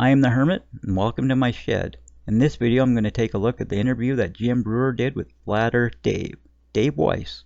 I am the Hermit, and welcome to my shed. In this video, I'm going to take a look at the interview that Jim Breuer did with Flat Earth Dave Weiss.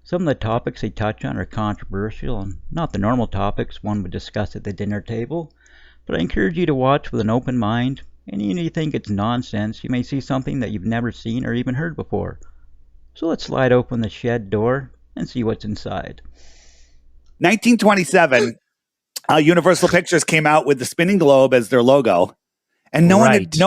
Some of the topics they touch on are controversial and not the normal topics one would discuss at the dinner table, but I encourage you to watch with an open mind, and even if you think it's nonsense, you may see something that you've never seen or even heard before. So let's slide open the shed door and see what's inside. 1927, Universal Pictures came out with the spinning globe as their logo, and no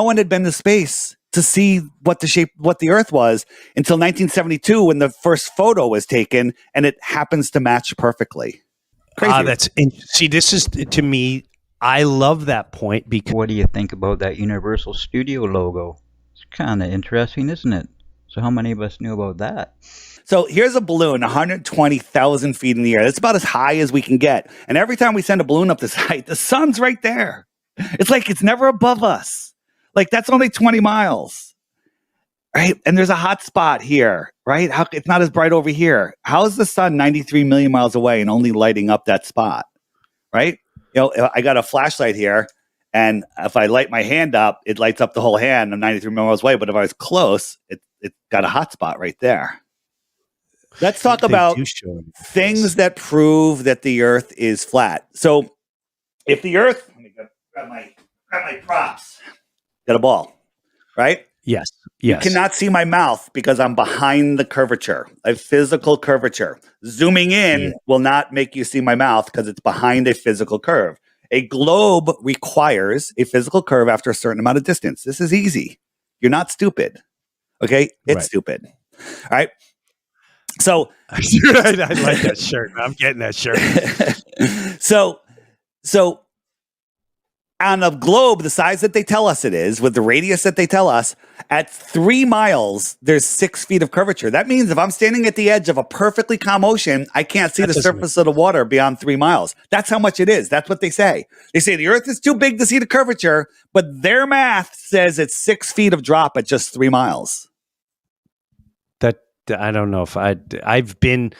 one had been to space to see what the Earth was until 1972 when the first photo was taken, and it happens to match perfectly. Crazy. See, this is, to me, I love that point because what do you think about that Universal Studio logo? It's kind of interesting, isn't it? So how many of us knew about that? So here's a balloon, 120,000 feet in the air. That's about as high as we can get. And every time we send a balloon up this height, the sun's right there. It's like it's never above us. Like that's only 20 miles, right? And there's a hot spot here, right? It's not as bright over here. How is the sun 93 million miles away and only lighting up that spot, right? I got a flashlight here, and if I light my hand up, it lights up the whole hand. I'm 93 million miles away, but if I was close, it got a hot spot right there. Let's talk about things that prove that the Earth is flat. So if the Earth, let me grab my props. Got a ball, right? Yes. You cannot see my mouth because I'm behind the curvature, a physical curvature. Zooming in will not make you see my mouth because it's behind a physical curve. A globe requires a physical curve after a certain amount of distance. This is easy. You're not stupid. Okay? It's stupid. All right? So I like that shirt. I'm getting that shirt. So on a globe the size that they tell us it is, with the radius that they tell us, at 3 miles, there's 6 feet of curvature. That means if I'm standing at the edge of a perfectly calm ocean, I can't see the surface of the water beyond 3 miles. That's how much it is. That's what they say. They say the Earth is too big to see the curvature, but their math says it's 6 feet of drop at just 3 miles. I don't know if I've been.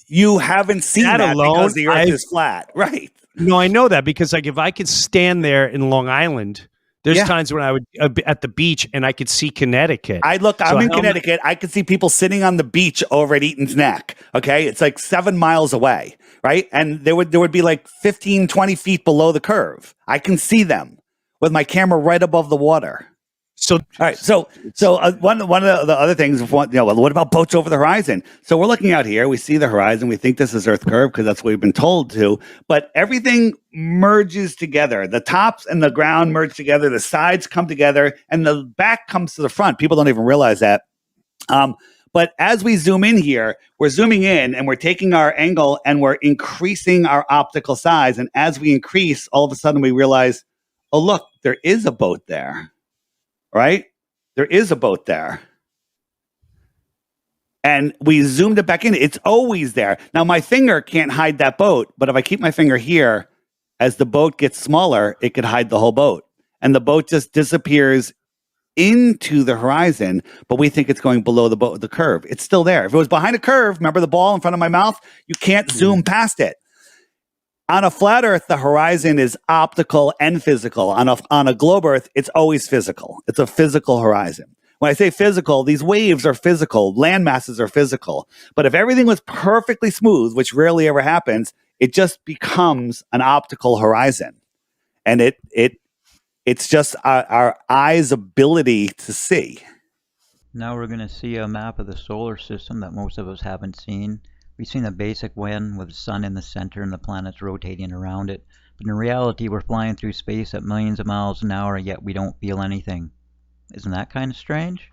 You haven't seen that alone because the Earth is flat, right? No, I know that because if I could stand there in Long Island, there's times when I would at the beach and I could see Connecticut. I'm in Connecticut. I could see people sitting on the beach over at Eaton's Neck. Okay, it's like 7 miles away, right? And there would be like 15, 20 feet below the curve. I can see them with my camera right above the water. So, all right. So one of the other things, what about boats over the horizon? So we're looking out here. We see the horizon. We think this is Earth curve because that's what we've been told to. But everything merges together. The tops and the ground merge together. The sides come together, and the back comes to the front. People don't even realize that. But as we zoom in here, we're zooming in, and we're taking our angle, and we're increasing our optical size. And as we increase, all of a sudden we realize, oh look, there is a boat there. Right? There is a boat there. And we zoomed it back in. It's always there. Now, my finger can't hide that boat, but if I keep my finger here, as the boat gets smaller, it could hide the whole boat. And the boat just disappears into the horizon, but we think it's going below the curve. It's still there. If it was behind a curve, remember the ball in front of my mouth? You can't zoom past it. On a flat Earth, the horizon is optical and physical. On a globe Earth, it's always physical. It's a physical horizon. When I say physical, these waves are physical. Land masses are physical. But if everything was perfectly smooth, which rarely ever happens, it just becomes an optical horizon. And it's just our eyes' ability to see. Now we're going to see a map of the solar system that most of us haven't seen. We've seen a basic one with the sun in the center and the planets rotating around it, but in reality we're flying through space at millions of miles an hour, yet we don't feel anything. Isn't that kind of strange?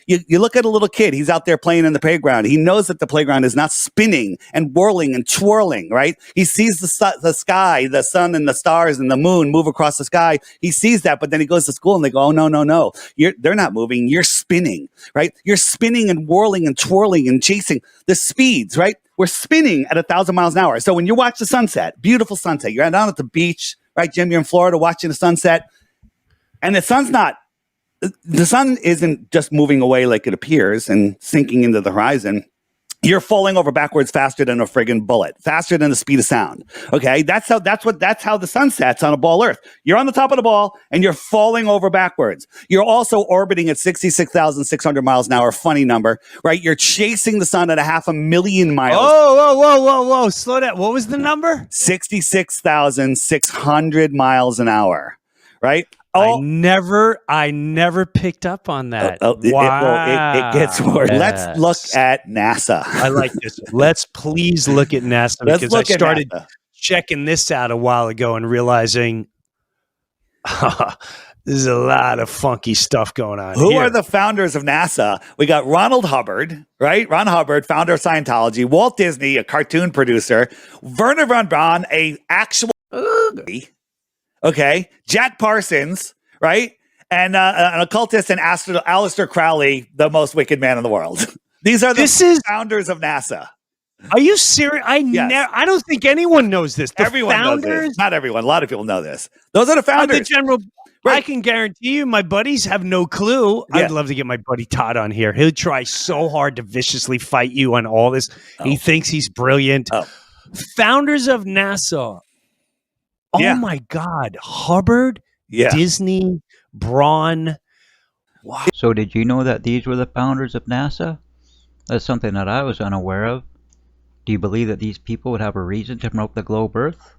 You look at a little kid, he's out there playing in the playground. He knows that the playground is not spinning and whirling and twirling, right? He sees the sky, the sun and the stars and the moon move across the sky. He sees that, but then he goes to school and they go, oh, no. They're not moving. You're spinning, right? You're spinning and whirling and twirling and chasing the speeds, right? We're spinning at 1,000 miles an hour. So when you watch the sunset, beautiful sunset, you're down at the beach, right, Jim? You're in Florida watching the sunset, and the sun isn't just moving away like it appears and sinking into the horizon. you're falling over backwards faster than a friggin' bullet, faster than the speed of sound. Okay, that's how the sun sets on a ball Earth. You're on the top of the ball and you're falling over backwards. You're also orbiting at 66,600 miles an hour. Funny number, right? You're chasing the sun at 500,000 miles. Whoa! Slow down. What was the number? 66,600 miles an hour, right? I never picked up on that. Wow. It gets worse. Yes. Let's look at NASA. I like this. Let's please look at NASA because I started checking this out a while ago and realizing there's a lot of funky stuff going on. Who are the founders of NASA? We got Ronald Hubbard, right? Ron Hubbard, founder of Scientology. Walt Disney, a cartoon producer. Werner von Braun, a actual okay. Jack Parsons, right? And an occultist, and Aleister Crowley, the most wicked man in the world. These are the founders of NASA. Are you serious? Yes. I don't think anyone knows this. Everyone knows this. Not everyone. A lot of people know this. Those are the founders. The general. Right. I can guarantee you my buddies have no clue. Yeah. I'd love to get my buddy Todd on here. He'll try so hard to viciously fight you on all this. He thinks he's brilliant. Founders of NASA. Oh my God. Hubbard, Disney, Braun. Wow. So did you know that these were the founders of NASA? That's something that I was unaware of. Do you believe that these people would have a reason to promote the globe Earth?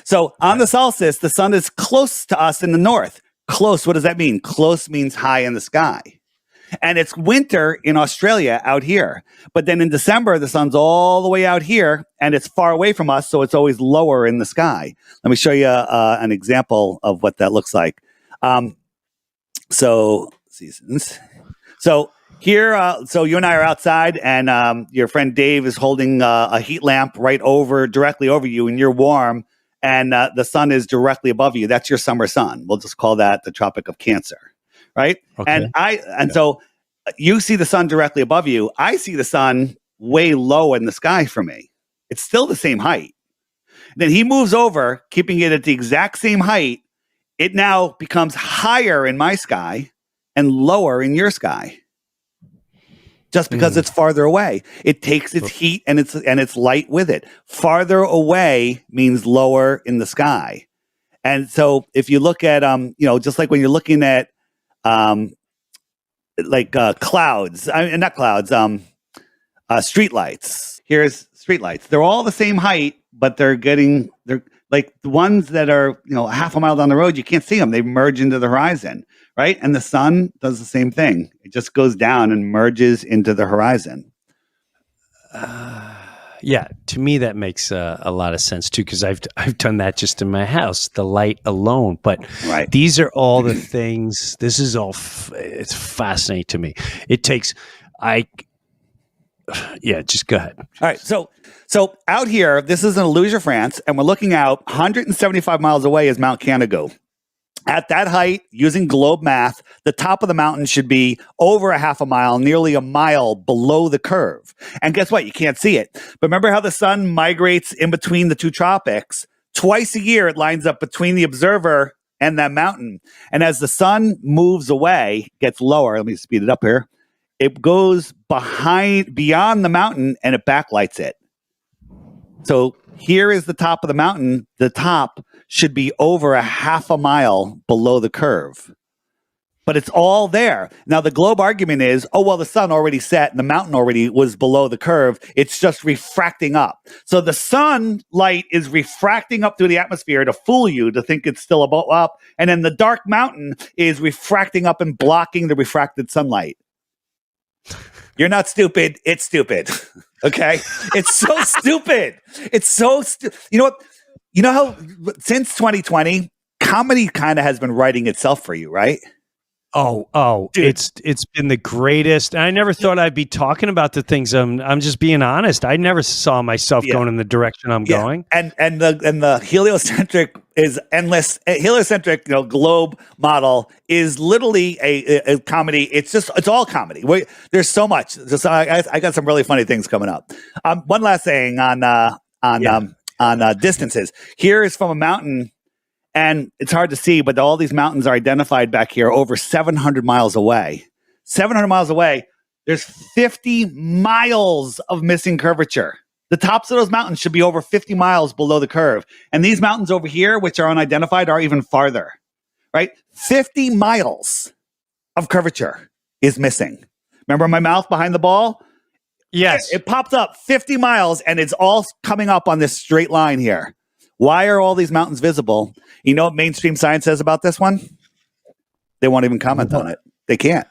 So on the solstice, the sun is close to us in the north. Close, what does that mean? Close means high in the sky. And it's winter in Australia out here. But then in December, the sun's all the way out here and it's far away from us. So it's always lower in the sky. Let me show you an example of what that looks like. So seasons. So here, so you and I are outside and your friend Dave is holding a heat lamp directly over you, and you're warm and the sun is directly above you. That's your summer sun. We'll just call that the Tropic of Cancer. Right. Okay. So you see the sun directly above you. I see the sun way low in the sky for me. It's still the same height. Then he moves over, keeping it at the exact same height. It now becomes higher in my sky and lower in your sky. Just because it's farther away. It takes its heat and its light with it. Farther away means lower in the sky. And so if you look at just like when you're looking at clouds, not clouds, streetlights. Here's streetlights. They're all the same height, but they're like the ones that are, half a mile down the road, you can't see them. They merge into the horizon, right? And the sun does the same thing. It just goes down and merges into the horizon. Yeah, to me that makes a lot of sense too, because I've done that just in my house, the light alone. But these are all the things. This is all. It's fascinating to me. It takes. Just go ahead. All right, so out here, this is in Illusia, France, and we're looking out 175 miles away is Mount Canigou. At that height, using globe math, the top of the mountain should be over a half a mile, nearly a mile below the curve. And guess what? You can't see it. But remember how the sun migrates in between the two tropics? Twice a year, it lines up between the observer and that mountain. And as the sun moves away, gets lower, let me speed it up here, it goes beyond the mountain and it backlights it. So here is the top of the mountain. The top should be over a half a mile below the curve. But it's all there. Now, the globe argument is, the sun already set and the mountain already was below the curve. It's just refracting up. So the sunlight is refracting up through the atmosphere to fool you, to think it's still up. And then the dark mountain is refracting up and blocking the refracted sunlight. You're not stupid. It's stupid. Okay? It's so stupid. It's so stupid. You know what? You know how since 2020, comedy kind of has been writing itself for you, right? Oh, dude. It's been the greatest. And I never thought I'd be talking about the things. I'm just being honest. I never saw myself going in the direction I'm going. And the heliocentric is endless. Heliocentric, globe model is literally a comedy. It's all comedy. There's so much. I got some really funny things coming up. One last thing on distances. Here is from a mountain. And it's hard to see, but all these mountains are identified back here over 700 miles away. 700 miles away. There's 50 miles of missing curvature. The tops of those mountains should be over 50 miles below the curve. And these mountains over here, which are unidentified, are even farther, right? 50 miles of curvature is missing. Remember my mouth behind the ball? Yes. It popped up 50 miles and it's all coming up on this straight line here. Why are all these mountains visible? You know what mainstream science says about this one? They won't even comment on it. They can't.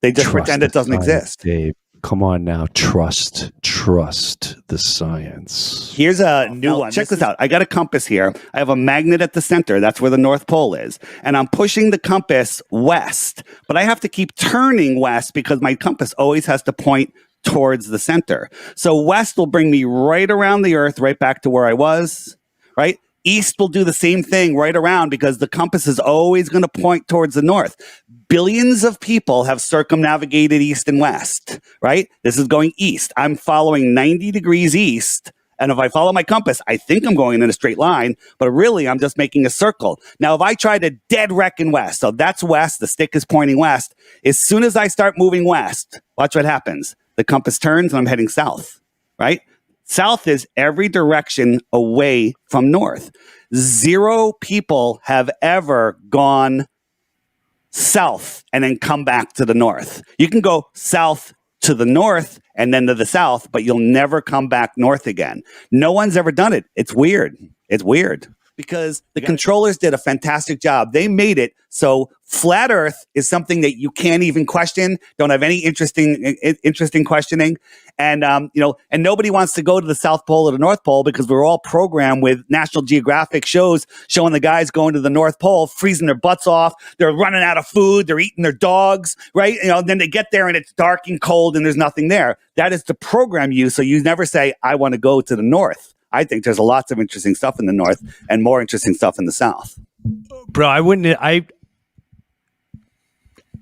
They just pretend it doesn't exist. Dave, come on now. Trust the science. Here's a new one. Check this out. I got a compass here. I have a magnet at the center. That's where the North Pole is. And I'm pushing the compass west. But I have to keep turning west because my compass always has to point towards the center. So west will bring me right around the Earth, right back to where I was, right? East will do the same thing right around because the compass is always going to point towards the north. Billions of people have circumnavigated east and west, right? This is going east. I'm following 90 degrees east. And if I follow my compass, I think I'm going in a straight line, but really I'm just making a circle. Now, if I try to dead reckon west, so that's west, the stick is pointing west. As soon as I start moving west, watch what happens. The compass turns and I'm heading south, right? South is every direction away from north. 0 people have ever gone south and then come back to the north. You can go south to the north and then to the south, but you'll never come back north again. No one's ever done it. It's weird. It's weird because the controllers did a fantastic job. They made it so flat Earth is something that you can't even question, don't have any interesting questioning. And, and nobody wants to go to the South Pole or the North Pole because we're all programmed with National Geographic shows showing the guys going to the North Pole, freezing their butts off. They're running out of food. They're eating their dogs, right? Then they get there and it's dark and cold and there's nothing there. That is to program you. So you never say, I want to go to the North. I think there's lots of interesting stuff in the North and more interesting stuff in the South. Bro,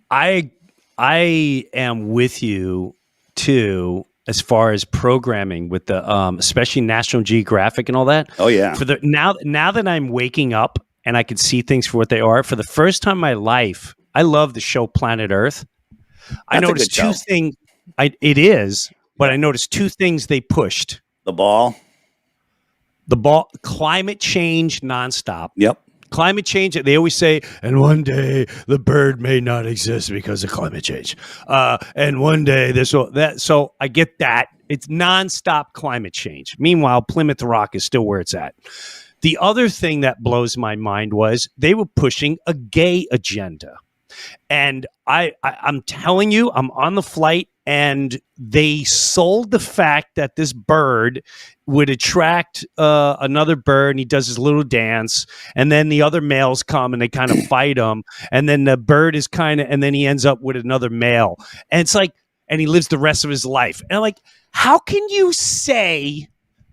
I am with you too as far as programming with the especially National Geographic and all that. Oh yeah. Now that I'm waking up and I can see things for what they are, for the first time in my life, I love the show Planet Earth. I noticed two things. It is, but I noticed 2 things they pushed. The ball, climate change nonstop. Yep. Climate change, they always say, and one day the bird may not exist because of climate change. And one day this or that. So I get that. It's nonstop climate change. Meanwhile, Plymouth Rock is still where it's at. The other thing that blows my mind was they were pushing a gay agenda. And I'm telling you, I'm on the flight and they sold the fact that this bird would attract another bird and he does his little dance and then the other males come and they kind of fight him and then the bird is and then he ends up with another male and it's like, and he lives the rest of his life. And I'm like, how can you say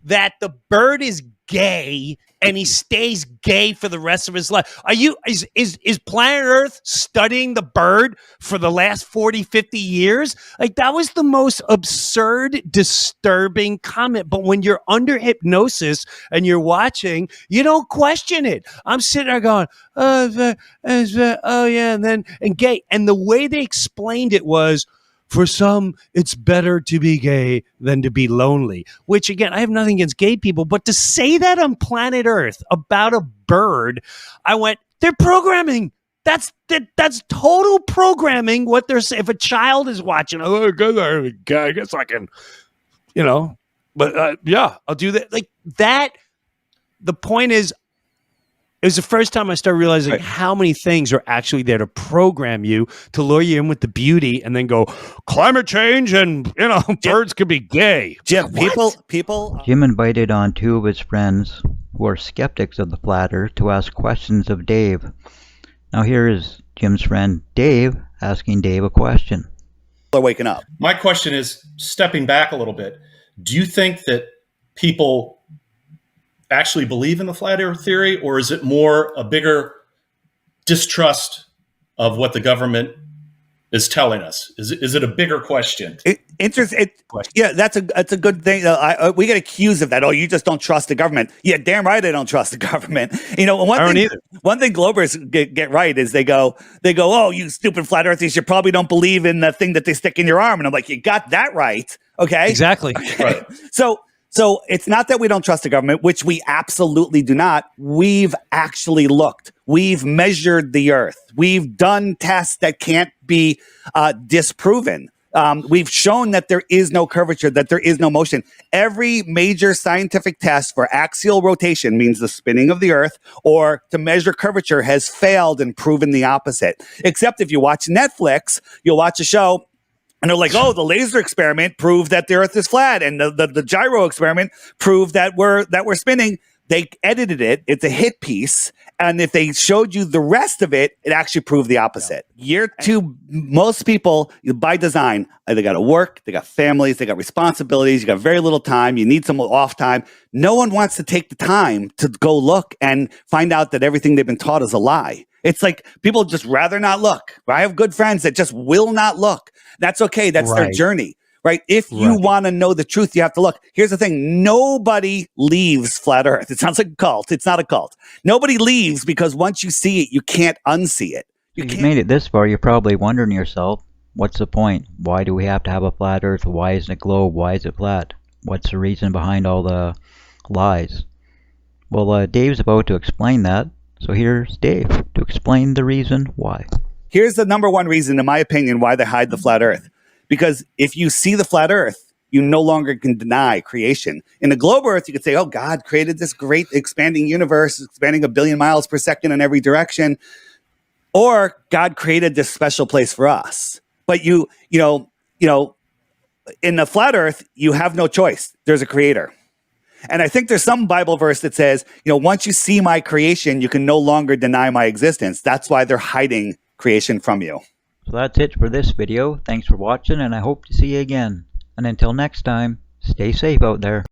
that the bird is gay and he stays gay for the rest of his life? Is Planet Earth studying the bird for the last 40, 50 years? Like, that was the most absurd, disturbing comment. But when you're under hypnosis and you're watching, you don't question it. I'm sitting there going, oh yeah, and gay. And the way they explained it was, for some, it's better to be gay than to be lonely, which again, I have nothing against gay people, but to say that on planet Earth about a bird, I went, they're programming. That's total programming what they're saying. If a child is watching, I guess I can, but yeah, I'll do that. Like that. The point is, it was the first time I started realizing how many things are actually there to program you, to lure you in with the beauty, and then go, climate change and, birds could be gay. Jim, people. Jim invited on 2 of his friends who are skeptics of the flat earth to ask questions of Dave. Now here is Jim's friend Dave asking Dave a question. They're waking up. My question is, stepping back a little bit, do you think that people actually believe in the flat earth theory, or is it more a bigger distrust of what the government is telling us? Is it a bigger question? Yeah, that's a good thing. We get accused of that. Oh, you just don't trust the government. Yeah, damn right, I don't trust the government. You know, one thing Globers get right is they go, oh, you stupid flat earthers, you probably don't believe in the thing that they stick in your arm. And I'm like, you got that right, okay? Exactly. Okay. Right. So it's not that we don't trust the government, which we absolutely do not. We've actually looked. We've measured the earth. We've done tests that can't be disproven. We've shown that there is no curvature, that there is no motion. Every major scientific test for axial rotation, means the spinning of the earth, or to measure curvature, has failed and proven the opposite. Except if you watch Netflix, you'll watch a show and they're like, oh, the laser experiment proved that the earth is flat, and the gyro experiment proved that we're spinning. They edited it. It's a hit piece. And if they showed you the rest of it, it actually proved the opposite. Year two, most people, by design, they got to work, they got families, they got responsibilities, you got very little time, you need some off time. No one wants to take the time to go look and find out that everything they've been taught is a lie. It's like people just rather not look. I have good friends that just will not look. That's okay. That's their journey. Right? If you want to know the truth, you have to look. Here's the thing. Nobody leaves flat earth. It sounds like a cult. It's not a cult. Nobody leaves because once you see it, you can't unsee it. You made it this far, you're probably wondering to yourself, what's the point? Why do we have to have a flat earth? Why isn't it globe? Why is it flat? What's the reason behind all the lies? Well, Dave's about to explain that. So here's Dave to explain the reason why. Here's the number one reason, in my opinion, why they hide the flat earth. Because if you see the flat earth, you no longer can deny creation. In the globe earth, you could say, oh, God created this great expanding universe, expanding 1 billion miles per second in every direction. Or God created this special place for us. But you know, in the flat earth, you have no choice. There's a creator. And I think there's some Bible verse that says, once you see my creation, you can no longer deny my existence. That's why they're hiding creation from you. So that's it for this video. Thanks for watching, and I hope to see you again. And until next time, stay safe out there.